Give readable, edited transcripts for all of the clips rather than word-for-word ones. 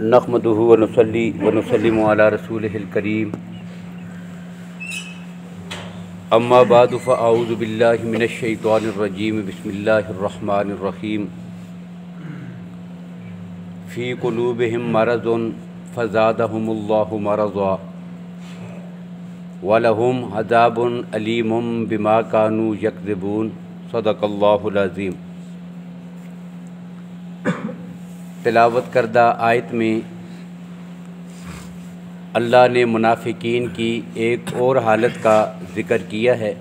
نحمدہ ونصلی ونسلم علی رسولہ الکریم اما بعد فاعوذ باللہ من الشیطان الرجیم بسم اللہ الرحمن الرحیم فی قلوبہم مرض فزادہم اللہ مرضا وَلَهُمْ عَذَابٌ أَلِيمٌ بِمَا كَانُوا يَكْذِبُونَ صدق اللہ العظیم۔ تلاوت کردہ آیت میں اللہ نے منافقین کی ایک اور حالت کا ذکر کیا ہے۔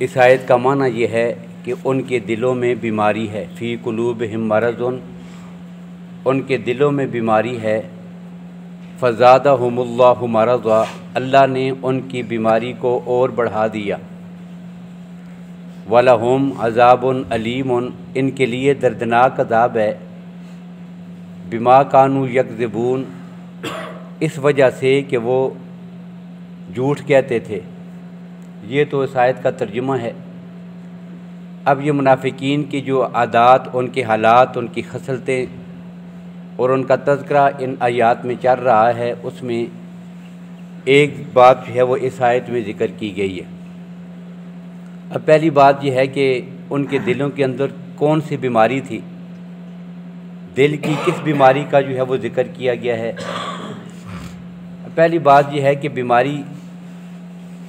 اس آیت کا معنی یہ ہے کہ ان کے دلوں میں بیماری ہے، فی قلوبہم مرض، ان کے دلوں میں بیماری ہے، فزادہم اللہ مرضا، اللہ نے ان کی بیماری کو اور بڑھا دیا، وَلَهُمْ عَذَابٌ أَلِيمٌ، ان کے لیے دردناک عذاب ہے، بِمَا كَانُوا يَكْذِبُونَ، اس وجہ سے کہ وہ جھوٹ کہتے تھے۔ یہ تو اس آیت کا ترجمہ ہے۔ اب یہ منافقین کی جو عادات، ان کے حالات، ان کی خصلتیں اور ان کا تذکرہ ان آیات میں چل رہا ہے، اس میں ایک بات جو ہے وہ اس آیت میں ذکر کی گئی ہے۔ اب پہلی بات یہ ہے کہ ان کے دلوں کے اندر کون سی بیماری تھی، دل کی کس بیماری کا جو ہے وہ ذکر کیا گیا ہے۔ پہلی بات یہ ہے کہ بیماری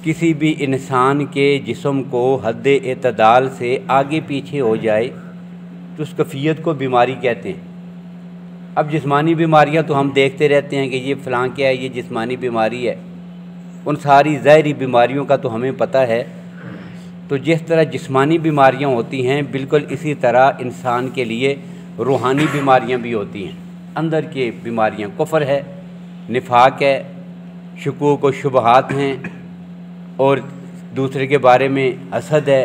کسی بھی انسان کے جسم کو حد اعتدال سے آگے پیچھے ہو جائے تو اس کیفیت کو بیماری کہتے ہیں۔ اب جسمانی بیماریاں تو ہم دیکھتے رہتے ہیں کہ یہ فلاں کیا ہے، یہ جسمانی بیماری ہے، ان ساری ظاہری بیماریوں کا تو ہمیں پتہ ہے۔ تو جس طرح جسمانی بیماریاں ہوتی ہیں، بالکل اسی طرح انسان کے لیے روحانی بیماریاں بھی ہوتی ہیں۔ اندر کی بیماریاں کفر ہے، نفاق ہے، شکوک و شبہات ہیں، اور دوسرے کے بارے میں حسد ہے،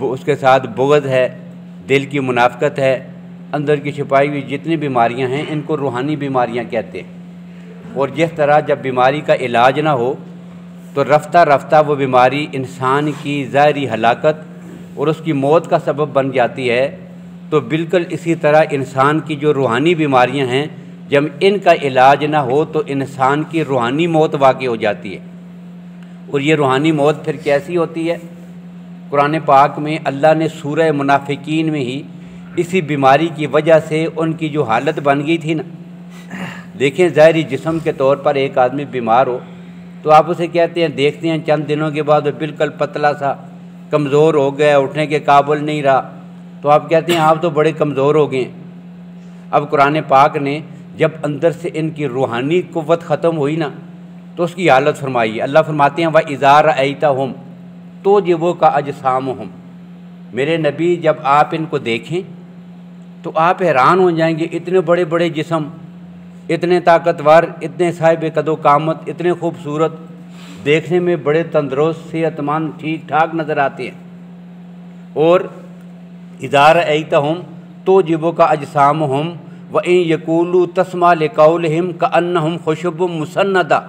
اس کے ساتھ بغض ہے، دل کی منافقت ہے، اندر کی چھپائی ہوئی جتنی بیماریاں ہیں ان کو روحانی بیماریاں کہتے ہیں۔ اور جس طرح جب بیماری کا علاج نہ ہو تو رفتہ رفتہ وہ بیماری انسان کی ظاہری ہلاکت اور اس کی موت کا سبب بن جاتی ہے، تو بالکل اسی طرح انسان کی جو روحانی بیماریاں ہیں، جب ان کا علاج نہ ہو تو انسان کی روحانی موت واقع ہو جاتی ہے۔ اور یہ روحانی موت پھر کیسی ہوتی ہے؟ قرآن پاک میں اللہ نے سورہ منافقین میں ہی اسی بیماری کی وجہ سے ان کی جو حالت بن گئی تھی نا، دیکھیں ظاہری جسم کے طور پر ایک آدمی بیمار ہو تو آپ اسے کہتے ہیں، دیکھتے ہیں چند دنوں کے بعد وہ بالکل پتلا سا کمزور ہو گیا، اٹھنے کے قابل نہیں رہا، تو آپ کہتے ہیں آپ تو بڑے کمزور ہو گئے ہیں۔ اب قرآن پاک نے جب اندر سے ان کی روحانی قوت ختم ہوئی نا تو اس کی حالت فرمائی۔ اللہ فرماتے ہیں وَإِذَا رَأَيْتَهُمْ تُعْجِبُكَ أَجْسَامُهُمْ، میرے نبی جب آپ ان کو دیکھیں تو آپ حیران ہو جائیں گے، اتنے بڑے بڑے جسم، اتنے طاقتور، اتنے صاحب قد و قامت، اتنے خوبصورت، دیکھنے میں بڑے تندرست، صحت مند، ٹھیک ٹھاک نظر آتے ہیں۔ اور اذا رأیتہم تعجبک اجسامہم وإن یقولوا تسمع لقولہم کأنہم خشب مسندہ،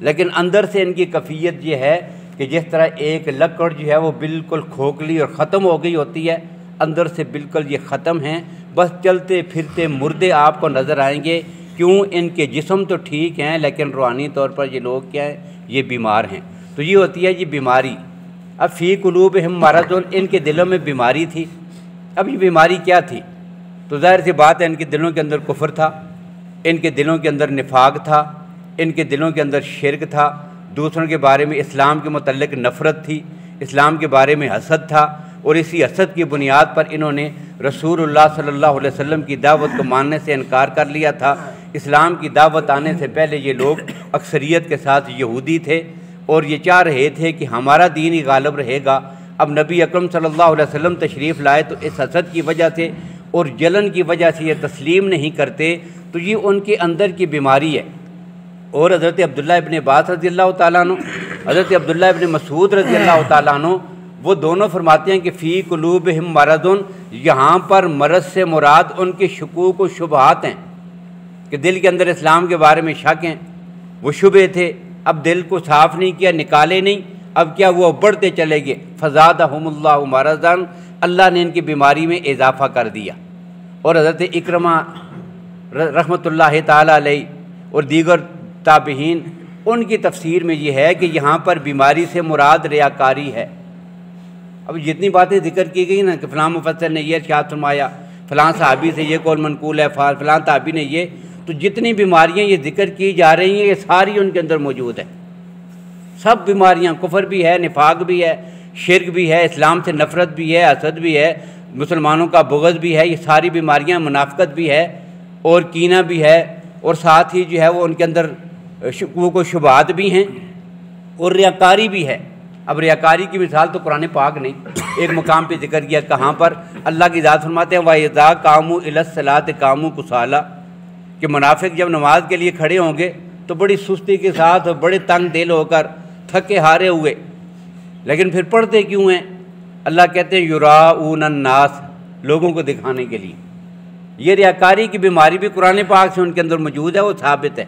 لیکن اندر سے ان کی کیفیت یہ ہے کہ جس طرح ایک لکڑ جو ہے وہ بالکل کھوکھلی اور ختم ہو گئی ہوتی ہے، اندر سے بالکل یہ ختم ہیں، بس چلتے پھرتے مردے آپ کو نظر آئیں گے۔ کیوں؟ ان کے جسم تو ٹھیک ہیں لیکن روحانی طور پر یہ لوگ کیا ہیں؟ یہ بیمار ہیں۔ تو یہ ہوتی ہے یہ بیماری۔ اب فی قلوبہم مرض، ان کے دلوں میں بیماری تھی۔ اب یہ بیماری کیا تھی؟ تو ظاہر سی بات ہے ان کے دلوں کے اندر کفر تھا، ان کے دلوں کے اندر نفاق تھا، ان کے دلوں کے اندر شرک تھا، دوسروں کے بارے میں اسلام کے متعلق نفرت تھی، اسلام کے بارے میں حسد تھا، اور اسی حسد کی بنیاد پر انہوں نے رسول اللہ صلی اللہ علیہ وسلم کی دعوت کو ماننے سے انکار کر لیا تھا۔ اسلام کی دعوت آنے سے پہلے یہ لوگ اکثریت کے ساتھ یہودی تھے اور یہ چاہ رہے تھے کہ ہمارا دین ہی غالب رہے گا۔ اب نبی اکرم صلی اللہ علیہ وسلم تشریف لائے تو اس حسد کی وجہ سے اور جلن کی وجہ سے یہ تسلیم نہیں کرتے، تو یہ ان کے اندر کی بیماری ہے۔ اور حضرت عبداللہ ابن عباس رضی اللہ تعالیٰ عنہ، حضرت عبداللہ ابن مسعود رضی اللہ تعالیٰ عنہ، وہ دونوں فرماتے ہیں کہ فی قلوبہم مرض، یہاں پر مرض سے مراد ان کے شکوک و شبہات ہیں، کہ دل کے اندر اسلام کے بارے میں شک ہیں، وہ شبہ تھے، اب دل کو صاف نہیں کیا، نکالے نہیں، اب کیا وہ بڑھتے چلے گئے، فزادہم اللہ مرضا، اللہ نے ان کی بیماری میں اضافہ کر دیا۔ اور حضرت اکرمہ رحمۃ اللہ تعالیٰ علیہ اور دیگر تابعین، ان کی تفسیر میں یہ ہے کہ یہاں پر بیماری سے مراد ریاکاری ہے۔ اب جتنی باتیں ذکر کی گئی نا کہ فلاں مفسر نے یہ ارشاد فرمایا، فلاں صحابی سے یہ قول منقول ہے، فلاں تابعی نے یہ، تو جتنی بیماریاں یہ ذکر کی جا رہی ہیں یہ ساری ان کے اندر موجود ہے۔ سب بیماریاں، کفر بھی ہے، نفاق بھی ہے، شرک بھی ہے، اسلام سے نفرت بھی ہے، حسد بھی ہے، مسلمانوں کا بغض بھی ہے، یہ ساری بیماریاں، منافقت بھی ہے اور کینہ بھی ہے، اور ساتھ ہی جو ہے وہ ان کے اندر شکوک و شبہات بھی ہیں اور ریاکاری بھی ہے۔ اب ریاکاری کی مثال تو قرآن پاک نے ایک مقام پہ ذکر کیا، کہاں پر اللہ کی ذات فرماتے ہیں وَإِذَا قَامُوا إِلَى الصَّلَاةِ قَامُوا كُسَالَىٰ، کہ منافق جب نماز کے لیے کھڑے ہوں گے تو بڑی سستی کے ساتھ اور بڑے تنگ دل ہو کر تھکے ہارے ہوئے، لیکن پھر پڑھتے کیوں ہیں؟ اللہ کہتے ہیں یراؤون الناس، لوگوں کو دکھانے کے لیے۔ یہ ریاکاری کی بیماری بھی قرآن پاک سے ان کے اندر موجود ہے، وہ ثابت ہے۔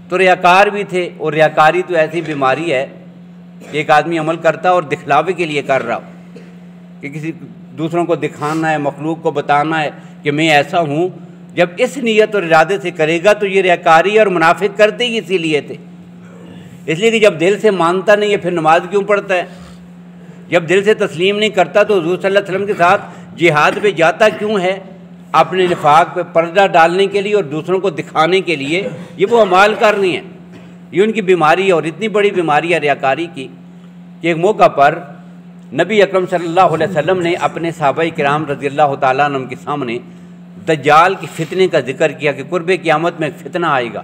تو ریاکار بھی تھے، اور ریاکاری تو ایسی بیماری ہے کہ ایک آدمی عمل کرتا اور دکھلاوے کے لیے کر رہا ہو، کہ کسی دوسروں کو دکھانا ہے، مخلوق کو بتانا ہے کہ میں ایسا ہوں۔ جب اس نیت اور ارادے سے کرے گا تو یہ ریاکاری اور منافق کرتے ہی اسی لیے تھے، اس لیے کہ جب دل سے مانتا نہیں ہے پھر نماز کیوں پڑھتا ہے؟ جب دل سے تسلیم نہیں کرتا تو حضور صلی اللہ علیہ وسلم کے ساتھ جہاد پہ جاتا کیوں ہے؟ اپنے نفاق پہ پردہ ڈالنے کے لیے اور دوسروں کو دکھانے کے لیے، یہ وہ اعمال کرنی ہے۔ یہ ان کی بیماری ہے، اور اتنی بڑی بیماری ہے ریاکاری کی کہ ایک موقع پر نبی اکرم صلی اللہ علیہ وسلم نے اپنے صحابہ کرام رضی اللہ تعالیٰ عنہ کے سامنے دجال کی فتنے کا ذکر کیا کہ قرب قیامت میں ایک فتنہ آئے گا،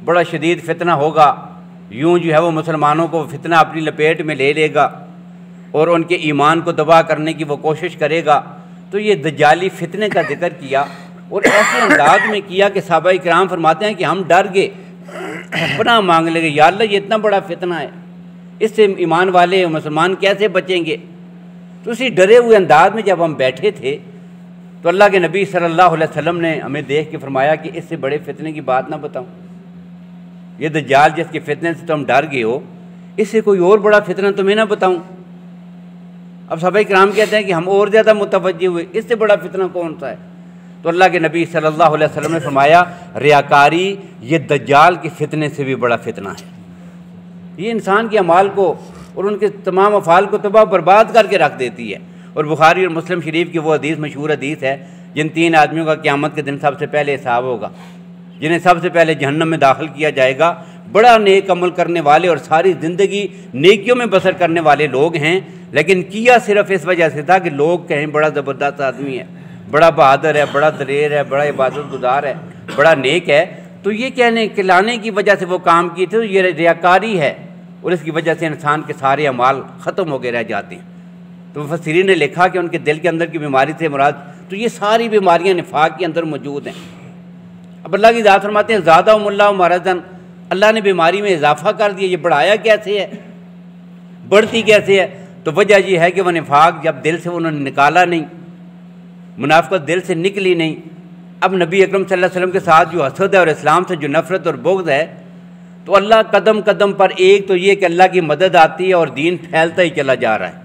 بڑا شدید فتنہ ہوگا، یوں جو ہے وہ مسلمانوں کو فتنہ اپنی لپیٹ میں لے لے گا اور ان کے ایمان کو تباہ کرنے کی وہ کوشش کرے گا۔ تو یہ دجالی فتنے کا ذکر کیا اور ایسے انداز میں کیا کہ صحابہ کرام فرماتے ہیں کہ ہم ڈر گئے، پناہ مانگ لے گئے، یا اللہ یہ اتنا بڑا فتنہ ہے، اس سے ایمان والے مسلمان کیسے بچیں گے؟ تو اسی ڈرے ہوئے انداز میں جب ہم بیٹھے تھے تو اللہ کے نبی صلی اللہ علیہ وسلم نے ہمیں دیکھ کے فرمایا کہ اس سے بڑے فتنے کی بات نہ بتاؤں، یہ دجال جس کے فتنے سے تم ڈر گئے ہو، اس سے کوئی اور بڑا فتنہ تمہیں نہ بتاؤں؟ اب صحابہ کرام کہتے ہیں کہ ہم اور زیادہ متوجہ ہوئے، اس سے بڑا فتنہ کون سا ہے؟ تو اللہ کے نبی صلی اللہ علیہ وسلم نے فرمایا ریاکاری یہ دجال کے فتنے سے بھی بڑا فتنہ ہے، یہ انسان کے اعمال کو اور ان کے تمام افعال کو تباہ برباد کر کے رکھ دیتی ہے۔ اور بخاری اور مسلم شریف کی وہ حدیث مشہور حدیث ہے جن 3 آدمیوں کا قیامت کے دن سب سے پہلے حساب ہوگا، جنہیں سب سے پہلے جہنم میں داخل کیا جائے گا، بڑا نیک عمل کرنے والے اور ساری زندگی نیکیوں میں بسر کرنے والے لوگ ہیں، لیکن کیا صرف اس وجہ سے تھا کہ لوگ کہیں بڑا زبردست آدمی ہے، بڑا بہادر ہے، بڑا دلیر ہے، بڑا عبادت گزار ہے، بڑا نیک ہے، تو یہ کہنے کلانے کی وجہ سے وہ کام کی تھے، تو یہ ریاکاری ہے، اور اس کی وجہ سے انسان کے سارے اعمال ختم ہو کے رہ جاتے ہیں۔ تو مفسرین نے لکھا کہ ان کے دل کے اندر کی بیماری سے مراد، تو یہ ساری بیماریاں نفاق کے اندر موجود ہیں۔ اب اللہ کی ذات فرماتے ہیں زادہم اللہ مرضاً، اللہ نے بیماری میں اضافہ کر دیا، یہ بڑھایا کیسے ہے، بڑھتی کیسے ہے؟ تو وجہ یہ ہے کہ وہ نفاق جب دل سے انہوں نے نکالا نہیں، منافقت دل سے نکلی نہیں۔ اب نبی اکرم صلی اللہ علیہ وسلم کے ساتھ جو حسد ہے اور اسلام سے جو نفرت اور بغض ہے، تو اللہ قدم قدم پر ایک تو یہ کہ اللہ کی مدد آتی ہے اور دین پھیلتا ہی چلا جا رہا ہے۔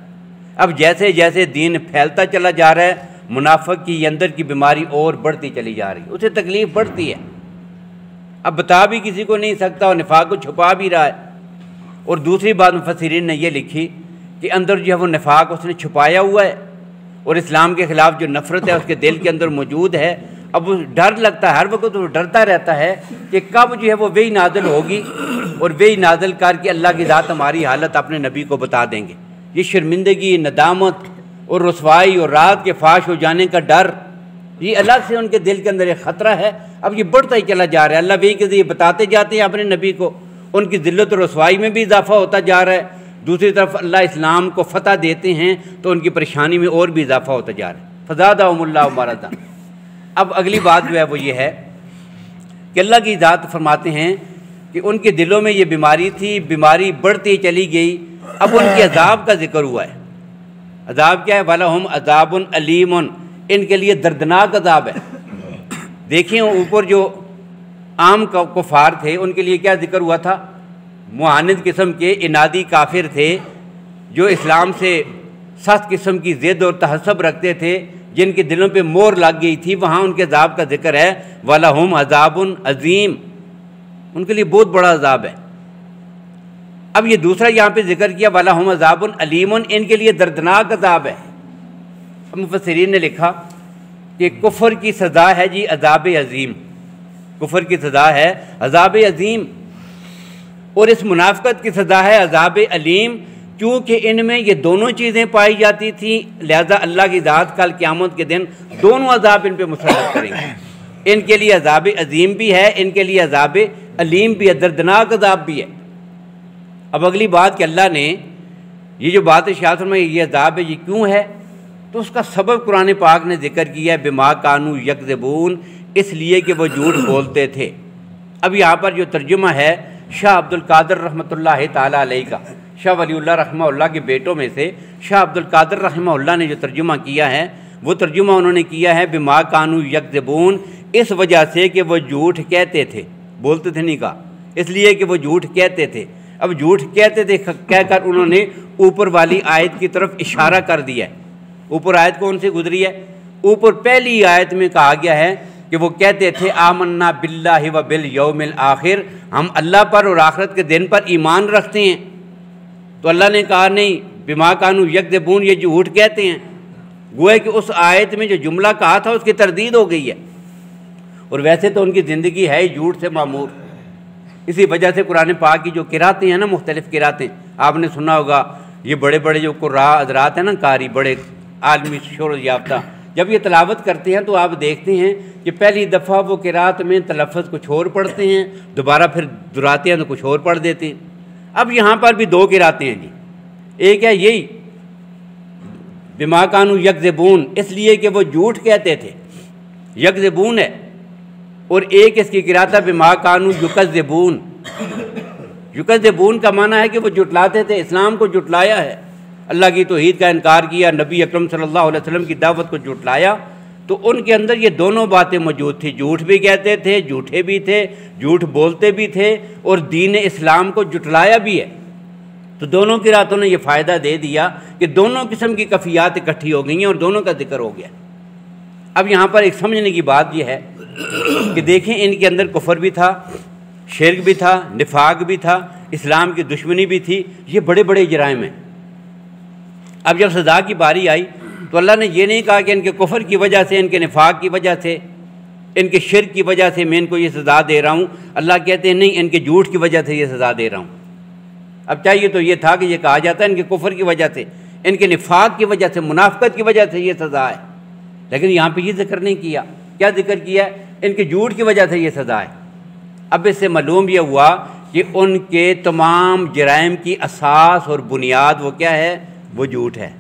اب جیسے جیسے دین پھیلتا چلا جا رہا ہے، منافق کی اندر کی بیماری اور بڑھتی چلی جا رہی ہے، اسے تکلیف بڑھتی ہے، اب بتا بھی کسی کو نہیں سکتا اور نفاق کو چھپا بھی رہا ہے۔ اور دوسری بات مفسرین نے یہ لکھی کہ اندر جو ہے وہ نفاق اس نے چھپایا ہوا ہے، اور اسلام کے خلاف جو نفرت ہے اس کے دل کے اندر موجود ہے۔ اب وہ ڈر لگتا ہے، ہر وقت وہ ڈرتا رہتا ہے کہ کب جو ہے وہ وحی نازل ہوگی، اور وحی نازل کر کے اللہ کی ذات ہماری حالت اپنے نبی کو بتا دیں گے۔ یہ شرمندگی، ندامت اور رسوائی اور رات کے فاش ہو جانے کا ڈر، یہ الگ سے ان کے دل کے اندر ایک خطرہ ہے، اب یہ بڑھتا ہی چلا جا رہا ہے۔ اللہ وحی کے ذریعے بتاتے جاتے ہیں اپنے نبی کو، ان کی ذلت اور رسوائی میں بھی اضافہ ہوتا جا رہا ہے، دوسری طرف اللہ اسلام کو فتح دیتے ہیں تو ان کی پریشانی میں اور بھی اضافہ ہوتا جا رہا ہے۔ فزادہم اللہ مرضاً۔ اب اگلی بات جو ہے وہ یہ ہے کہ اللہ کی ذات فرماتے ہیں کہ ان کے دلوں میں یہ بیماری تھی، بیماری بڑھتی چلی گئی، اب ان کے عذاب کا ذکر ہوا ہے۔ عذاب کیا ہے؟ وَلَهُمْ عَذَابٌ أَلِيمٌ، ان کے لیے دردناک عذاب ہے۔ دیکھیں اوپر جو عام کفار تھے ان کے لیے کیا ذکر ہوا تھا؟ معاند قسم کے انادی کافر تھے جو اسلام سے سخت قسم کی ضد اور تحسب رکھتے تھے، جن کے دلوں پہ مور لگ گئی تھی، وہاں ان کے عذاب کا ذکر ہے، وَلَهُمْ عَذَابٌ عَظِيمٌ، ان کے لیے بہت بڑا عذاب ہے۔ اب یہ دوسرا یہاں پہ ذکر کیا وَلَهُمْ عَذَابٌ عَلِيمٌ، ان کے لیے دردناک عذاب ہے۔ اب مفسرین نے لکھا کہ کفر کی سزا ہے جی عذاب عظیم، کفر کی سزا ہے عذاب عظیم، اور اس منافقت کی سزا ہے عذاب علیم، کیونکہ ان میں یہ دونوں چیزیں پائی جاتی تھیں، لہذا اللہ کی ذات کل قیامت کے دن دونوں عذاب ان پہ مسلط کریں گے۔ ان کے لیے عذاب عظیم بھی ہے، ان کے لیے عذاب علیم بھی ہے، دردناک عذاب بھی ہے۔ اب اگلی بات کہ اللہ نے یہ جو بات ارشاد فرمائی یہ عذاب ہے، یہ کیوں ہے؟ تو اس کا سبب قرآن پاک نے ذکر کیا ہے، بما کانوا یکذبون، اس لیے کہ وہ جھوٹ بولتے تھے۔ اب یہاں پر جو ترجمہ ہے شاہ عبد القادر رحمۃ اللہ تعالیٰ علیہ کا، شاہ ولی اللہ رحمہ اللہ کے بیٹوں میں سے شاہ عبد القادر رحمہ اللہ نے جو ترجمہ کیا ہے، وہ ترجمہ انہوں نے کیا ہے بما کانوا یکذبون، اس وجہ سے کہ وہ جھوٹ کہتے تھے، بولتے تھے نہیں کہا، اس لیے کہ وہ جھوٹ کہتے تھے۔ اب جھوٹ کہتے تھے کہہ کر انہوں نے اوپر والی آیت کی طرف اشارہ کر دیا ہے۔ اوپر آیت کون سی گزری ہے؟ اوپر پہلی آیت میں کہا گیا ہے کہ وہ کہتے تھے آمنا باللہ و بالیوم الآخر، ہم اللہ پر اور آخرت کے دن پر ایمان رکھتے ہیں۔ تو اللہ نے کہا نہیں، بما کانوا یکذبون، یہ جھوٹ کہتے ہیں۔ گویا کہ اس آیت میں جو جملہ کہا تھا اس کی تردید ہو گئی ہے، اور ویسے تو ان کی زندگی ہے ہی جھوٹ سے معمور۔ اسی وجہ سے قرآن پاک کی جو قراتیں ہیں نا، مختلف قراتیں آپ نے سنا ہوگا، یہ بڑے بڑے جو قراء حضرات ہیں نا، قاری بڑے عالمی شہرت یافتہ، جب یہ تلاوت کرتے ہیں تو آپ دیکھتے ہیں کہ پہلی دفعہ وہ قرات میں تلفظ کچھ اور پڑھتے ہیں، دوبارہ پھر دہراتے ہیں تو کچھ اور پڑھ دیتے ہیں۔ اب یہاں پر بھی دو قراتیں ہیں جی، ایک ہے یہی بما کانوا یکذبون، اس لیے کہ وہ جھوٹ کہتے تھے، یکذبون ہے، اور ایک اس کی قرات ہے بما کانوا یکذبون۔ یکذبون کا معنی ہے کہ وہ جھٹلاتے تھے، اسلام کو جھٹلایا ہے، اللہ کی توحید کا انکار کیا، نبی اکرم صلی اللہ علیہ وسلم کی دعوت کو جھٹلایا۔ تو ان کے اندر یہ دونوں باتیں موجود تھیں، جھوٹ بھی کہتے تھے، جھوٹے بھی تھے، جھوٹ بولتے بھی تھے، اور دین اسلام کو جھٹلایا بھی ہے۔ تو دونوں قراتوں نے یہ فائدہ دے دیا کہ دونوں قسم کی کفیات اکٹھی ہو گئی ہیں اور دونوں کا ذکر ہو گیا۔ اب یہاں پر ایک سمجھنے کی بات یہ ہے کہ دیکھیں ان کے اندر کفر بھی تھا، شرک بھی تھا، نفاق بھی تھا، اسلام کی دشمنی بھی تھی، یہ بڑے بڑے جرائم ہیں۔ اب جب سزا کی باری آئی تو اللہ نے یہ نہیں کہا کہ ان کے کفر کی وجہ سے، ان کے نفاق کی وجہ سے، ان کے شرک کی وجہ سے میں ان کو یہ سزا دے رہا ہوں۔ اللہ کہتے ہیں نہیں، ان کے جھوٹ کی وجہ سے یہ سزا دے رہا ہوں۔ اب چاہیے تو یہ تھا کہ یہ کہا جاتا ہے ان کے کفر کی وجہ سے، ان کے نفاق کی وجہ سے، منافقت کی وجہ سے یہ سزا ہے، لیکن یہاں پہ یہ ذکر نہیں کیا۔ کیا ذکر کیا ہے؟ ان کے جھوٹ کی وجہ سے یہ سزا ہے۔ اب اس سے معلوم یہ ہوا کہ ان کے تمام جرائم کی اساس اور بنیاد وہ کیا ہے؟ وہ جھوٹ ہے،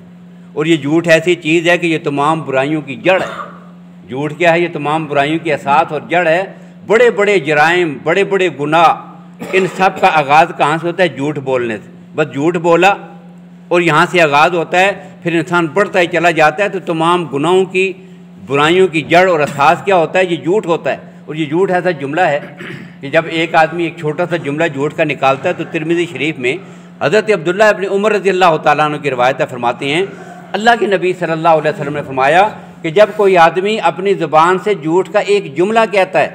اور یہ جھوٹ ایسی چیز ہے کہ یہ تمام برائیوں کی جڑ ہے۔ جھوٹ کیا ہے؟ یہ تمام برائیوں کی اساس اور جڑ ہے۔ بڑے بڑے جرائم، بڑے بڑے گناہ، ان سب کا آغاز کہاں سے ہوتا ہے؟ جھوٹ بولنے سے۔ بس جھوٹ بولا اور یہاں سے آغاز ہوتا ہے، پھر انسان بڑھتا ہی چلا جاتا ہے۔ تو تمام گناہوں کی، برائیوں کی جڑ اور اساس کیا ہوتا ہے؟ یہ جھوٹ ہوتا ہے۔ اور یہ جھوٹ ایسا جملہ ہے کہ جب ایک آدمی ایک چھوٹا سا جملہ جھوٹ کا نکالتا ہے تو ترمذی شریف میں حضرت عبداللہ ابن عمر رضی اللہ تعالیٰ عنہ کی روایت فرماتے ہیں، اللہ کے نبی صلی اللہ علیہ وسلم نے فرمایا کہ جب کوئی آدمی اپنی زبان سے جھوٹ کا ایک جملہ کہتا ہے،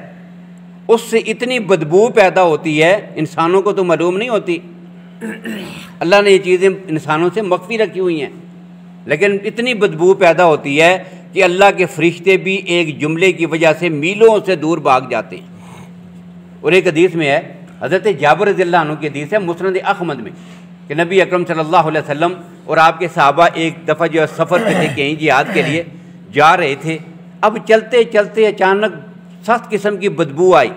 اس سے اتنی بدبو پیدا ہوتی ہے، انسانوں کو تو معلوم نہیں ہوتی، اللہ نے یہ چیزیں انسانوں سے مخفی رکھی ہوئی ہیں، لیکن اتنی بدبو پیدا ہوتی ہے کہ اللہ کے فرشتے بھی ایک جملے کی وجہ سے میلوں سے دور بھاگ جاتے ہیں۔ اور ایک حدیث میں ہے، حضرت جابر رضی اللہ عنہ کی حدیث ہے مسند احمد میں، کہ نبی اکرم صلی اللہ علیہ وسلم اور آپ کے صحابہ ایک دفعہ جو سفر پہ تھے، کہیں جہاد کے لیے جا رہے تھے۔ اب چلتے چلتے اچانک سخت قسم کی بدبو آئی،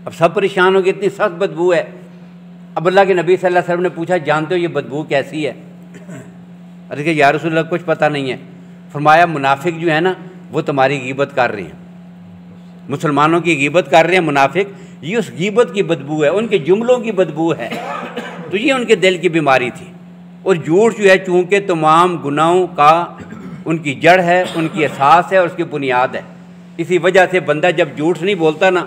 اب سب پریشان ہو گئے، اتنی سخت بدبو ہے۔ اب اللہ کے نبی صلی اللہ علیہ وسلم نے پوچھا جانتے ہو یہ بدبو کیسی ہے؟ ارے کہ یا رسول اللہ کچھ پتہ نہیں ہے۔ فرمایا منافق جو ہے نا وہ تمہاری غیبت کر رہے ہیں، مسلمانوں کی غیبت کر رہے ہیں منافق، یہ اس غیبت کی بدبو ہے، ان کے جملوں کی بدبو ہے۔ تو یہ ان کے دل کی بیماری تھی۔ اور جھوٹ جو ہے چونکہ تمام گناہوں کا ان کی جڑ ہے، ان کی اساس ہے اور اس کی بنیاد ہے، اسی وجہ سے بندہ جب جھوٹ نہیں بولتا نا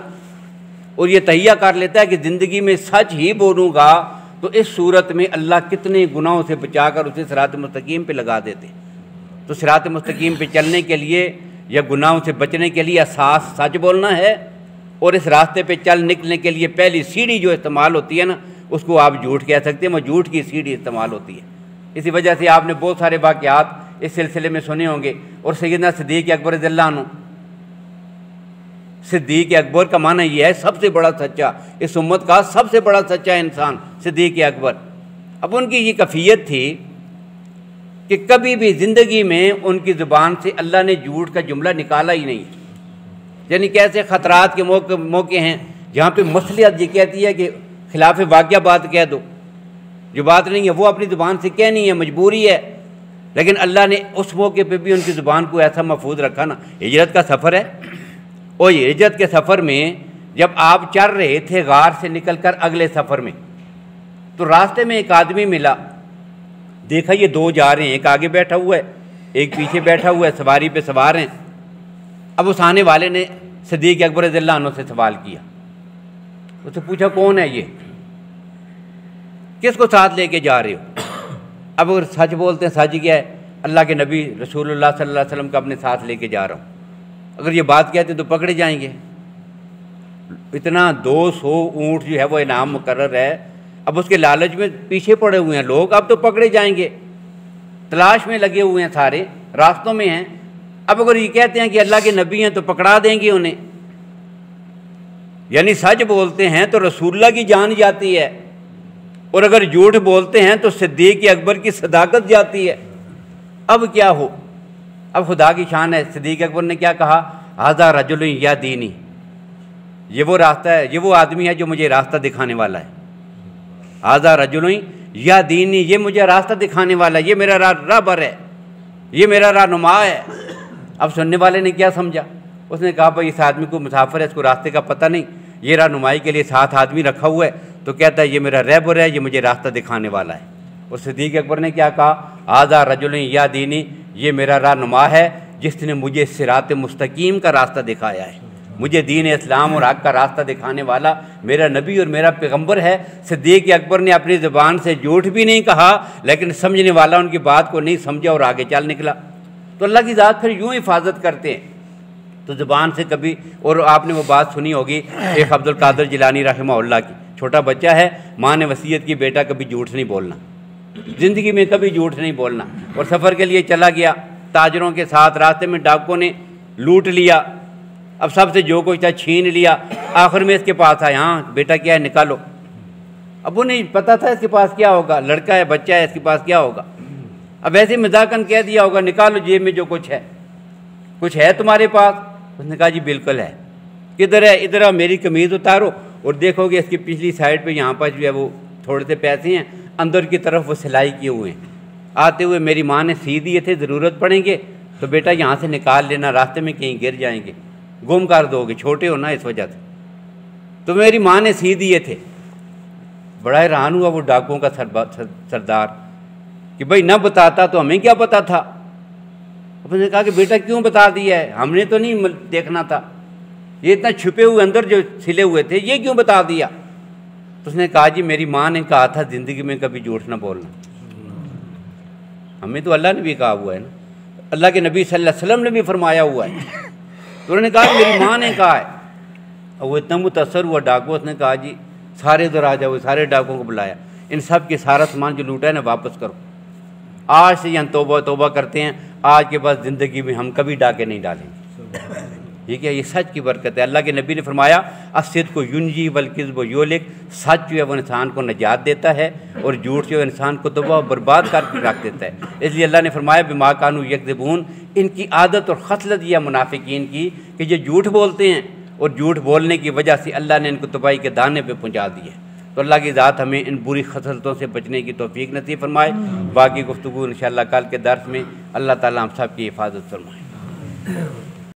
اور یہ تہیہ کر لیتا ہے کہ زندگی میں سچ ہی بولوں گا، تو اس صورت میں اللہ کتنے گناہوں سے بچا کر اسے صراط مستقیم پہ لگا دیتے۔ تو صراط مستقیم پہ چلنے کے لیے یا گناہوں سے بچنے کے لیے اساس سچ بولنا ہے، اور اس راستے پہ چل نکلنے کے لیے پہلی سیڑھی جو استعمال ہوتی ہے نا، اس کو آپ جھوٹ کہہ سکتے ہیں، وہ جھوٹ کی سیڑھی استعمال ہوتی ہے۔ اسی وجہ سے آپ نے بہت سارے واقعات اس سلسلے میں سنے ہوں گے۔ اور سیدنا صدیق اکبر رضی اللہ عنہ، صدیق اکبر کا معنی یہ ہے سب سے بڑا سچا، اس امت کا سب سے بڑا سچا انسان صدیق اکبر۔ اب ان کی یہ کیفیت تھی کہ کبھی بھی زندگی میں ان کی زبان سے اللہ نے جھوٹ کا جملہ نکالا ہی نہیں۔ یعنی کیسے خطرات کے موقع ہیں جہاں پہ مصلحت یہ کہتی ہے کہ خلاف واقعہ بات کہہ دو، جو بات نہیں ہے وہ اپنی زبان سے کہنی ہے، مجبوری ہے، لیکن اللہ نے اس موقع پہ بھی ان کی زبان کو ایسا محفوظ رکھا نا۔ ہجرت کا سفر ہے، اور ہجرت کے سفر میں جب آپ چل رہے تھے غار سے نکل کر اگلے سفر میں، تو راستے میں ایک آدمی ملا، دیکھا یہ دو جا رہے ہیں، ایک آگے بیٹھا ہوا ہے ایک پیچھے بیٹھا ہوا ہے، سواری پہ سوار ہیں۔ اب اس آنے والے نے صدیق اکبر رضی اللہ عنہ سے سوال کیا، اس سے پوچھا کون ہے یہ، کس کو ساتھ لے کے جا رہے ہو؟ اب اگر سچ بولتے ہیں سچ کیا ہے، اللہ کے نبی رسول اللہ صلی اللہ علیہ وسلم کو اپنے ساتھ لے کے جا رہا ہوں۔ اگر یہ بات کہتے تو پکڑے جائیں گے، اتنا 200 اونٹ جو ہے وہ انعام مقرر ہے، اب اس کے لالچ میں پیچھے پڑے ہوئے ہیں لوگ، اب تو پکڑے جائیں گے، تلاش میں لگے ہوئے ہیں، سارے راستوں میں ہیں۔ اب اگر یہ کہتے ہیں کہ اللہ کے نبی ہیں تو پکڑا دیں گے انہیں، یعنی سچ بولتے ہیں تو رسول اللہ کی جان جاتی ہے، اور اگر جھوٹ بولتے ہیں تو صدیق اکبر کی صداقت جاتی ہے۔ اب کیا ہو؟ اب خدا کی شان ہے، صدیق اکبر نے کیا کہا؟ ھذا رجل یا دینی، یہ وہ راستہ ہے، یہ وہ آدمی ہے جو مجھے راستہ دکھانے والا ہے۔ ھذا رجل یا دینی، یہ مجھے راستہ دکھانے والا ہے، یہ میرا رہبر ہے، یہ میرا رہنما ہے۔ اب سننے والے نے کیا سمجھا؟ اس نے کہا بھائی اس آدمی کو مسافر ہے، اس کو راستے کا پتہ نہیں، یہ رہنمائی کے لیے ساتھ آدمی رکھا ہوا ہے، تو کہتا ہے یہ میرا رہبر ہے، یہ مجھے راستہ دکھانے والا ہے۔ اور صدیق اکبر نے کیا کہا؟ ھذا رجل یا دینی، یہ میرا رہنما ہے جس نے مجھے صراط مستقیم کا راستہ دکھایا ہے، مجھے دین اسلام اور حق کا راستہ دکھانے والا میرا نبی اور میرا پیغمبر ہے۔ صدیق اکبر نے اپنی زبان سے جھوٹ بھی نہیں کہا، لیکن سمجھنے والا ان کی بات کو نہیں سمجھا اور آگے چل نکلا۔ تو اللہ کی ذات پھر یوں حفاظت کرتے ہیں، تو زبان سے کبھی، اور آپ نے وہ بات سنی ہوگی شیخ عبد القادر جیلانی رحمہ اللہ کی، چھوٹا بچہ ہے، ماں نے وصیت کی بیٹا کبھی جھوٹ نہیں بولنا، زندگی میں کبھی جھوٹ نہیں بولنا، اور سفر کے لیے چلا گیا تاجروں کے ساتھ، راستے میں ڈاکوں نے لوٹ لیا، اب سب سے جو کچھ تھا چھین لیا، آخر میں اس کے پاس آیا، ہاں بیٹا کیا ہے نکالو۔ اب انہیں پتہ تھا اس کے پاس کیا ہوگا، لڑکا ہے بچہ ہے، اس کے پاس کیا ہوگا، اب ایسے مذاقاً کہہ دیا ہوگا نکالو جیب میں جو کچھ ہے، کچھ ہے تمہارے پاس؟ اس نے کہا جی بالکل ہے۔ کدھر ہے؟ ادھر آؤ، میری قمیض اتارو، اور دیکھو گے اس کی پچھلی سائڈ پہ یہاں پر جو ہے وہ تھوڑے سے پیسے ہیں، اندر کی طرف وہ سلائی کیے ہوئے ہیں، آتے ہوئے میری ماں نے سی دیے تھے، ضرورت پڑیں گے تو بیٹا یہاں سے نکال لینا، راستے میں کہیں گر جائیں گے، گم کر دو گے، چھوٹے ہو نا اس وجہ سے، تو میری ماں نے سی دیے تھے۔ بڑا حیران ہوا وہ ڈاکوؤں کا سردار کہ بھائی نہ بتاتا تو ہمیں کیا پتا تھا۔ اس نے کہا کہ بیٹا کیوں بتا دیا ہے، ہم نے تو نہیں دیکھنا تھا، یہ اتنا چھپے ہوئے اندر جو سلے ہوئے تھے یہ کیوں بتا دیا؟ تو اس نے کہا جی میری ماں نے کہا تھا زندگی میں کبھی جھوٹ نہ بولنا، ہمیں تو اللہ نے بھی کہا ہوا ہے نا، اللہ کے نبی صلی اللہ علیہ وسلم نے بھی فرمایا ہوا ہے، تو انہوں نے کہا کہ میری ماں نے کہا ہے۔ اور وہ اتنا متاثر ہوا ڈاکو، اس نے کہا جی سارے ادھر آ جاؤ، سارے ڈاکوں کو بلایا، ان سب کے سارا سامان جو لوٹا ہے نا واپس کرو، آج سے ہم توبہ کرتے ہیں، آج کے بعد زندگی میں ہم کبھی ڈاکے نہیں ڈالیں گے۔ یہ کیا؟ یہ سچ کی برکت ہے۔ اللہ کے نبی نے فرمایا الصدق ینجی والکذب یہلک، سچ جو ہے وہ انسان کو نجات دیتا ہے، اور جھوٹ جو ہے انسان کو تباہ و برباد کر کے رکھ دیتا ہے۔ اس لیے اللہ نے فرمایا بما کانوا یکذبون، ان کی عادت اور خصلت یہ منافقین کی کہ یہ جھوٹ بولتے ہیں، اور جھوٹ بولنے کی وجہ سے اللہ نے ان کو تباہی کے دانے پہ پہنچا دیا ہے۔ تو اللہ کی ذات ہمیں ان بری خصلتوں سے بچنے کی توفیق نصیب فرمائے۔ باقی گفتگو انشاءاللہ کل کے درس میں اللہ تعالیٰ ہم سب کی حفاظت فرمائے۔